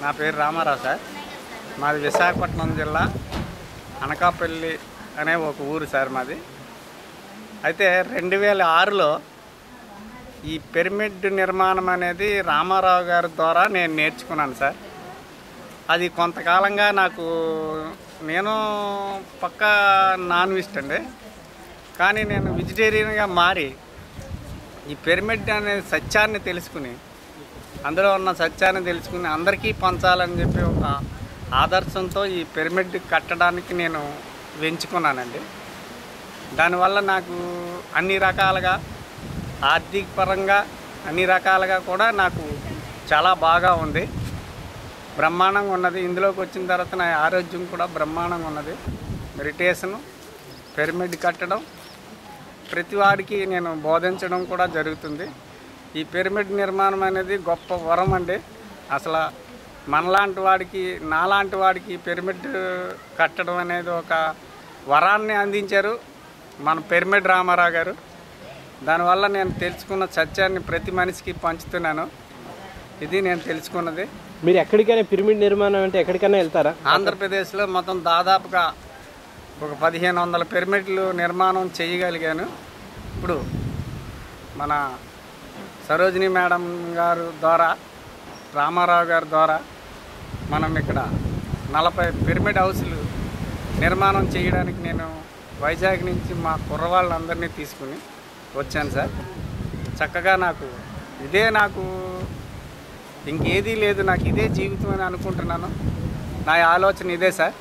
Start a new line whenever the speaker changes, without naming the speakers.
నా పేరు రామారావు సార్. మాది విశాఖపట్నం జిల్లా అనకాపల్లి అనే ఒక ఊరు సార్ మాది. అయితే 2006లో ఈ పిరమిడ్ నిర్మాణం అనేది రామారావు గారి ద్వారా నేను నేర్చుకున్నాను సార్. అది కొంతకాలంగా నేను పక్కా నాన్ వెజ్ అండి, కానీ నేను వెజిటేరియన్గా మారి ఈ పిరమిడ్ అనే సత్యాన్ని తెలుసుకుని, అందులో ఉన్న సత్యాన్ని తెలుసుకుని అందరికీ పంచాలని చెప్పి ఒక ఆదర్శంతో ఈ పిరమిడ్ కట్టడానికి నేను ఎంచుకున్నానండి. దానివల్ల నాకు అన్ని రకాలుగా ఆర్థిక పరంగా అన్ని రకాలుగా కూడా నాకు చాలా బాగా ఉంది, బ్రహ్మాండంగా ఉన్నది. ఇందులోకి వచ్చిన తర్వాత నా ఆరోగ్యం కూడా బ్రహ్మాండంగా ఉన్నది. మెడిటేషను, పిరమిడ్ కట్టడం ప్రతి వాడికి నేను బోధించడం కూడా జరుగుతుంది. ఈ పిరమిడ్ నిర్మాణం అనేది గొప్ప వరం అండి. అసలు మనలాంటి వాడికి, నాలాంటి వాడికి పిరమిడ్ కట్టడం అనేది ఒక వరాన్ని అందించారు మన పిరమిడ్ రామారావు గారు. దానివల్ల నేను తెలుసుకున్న సత్యాన్ని ప్రతి మనిషికి పంచుతున్నాను. ఇది నేను తెలుసుకున్నది.
మీరు ఎక్కడికైనా పిరమిడ్ నిర్మాణం అంటే ఎక్కడికైనా వెళ్తారా?
ఆంధ్రప్రదేశ్లో మొత్తం దాదాపుగా ఒక 1500 పిరమిడ్లు నిర్మాణం చేయగలిగాను. ఇప్పుడు మన సరోజిని మేడం గారు ద్వారా, రామారావు గారి ద్వారా మనం ఇక్కడ 40 పిరమిడ్ హౌస్లు నిర్మాణం చేయడానికి నేను వైజాగ్ నుంచి మా కుర్రవాళ్ళందరినీ తీసుకుని వచ్చాను సార్. చక్కగా నాకు ఇంకేదీ లేదు, నాకు ఇదే జీవితం అని అనుకుంటున్నాను. నా ఆలోచన ఇదే సార్.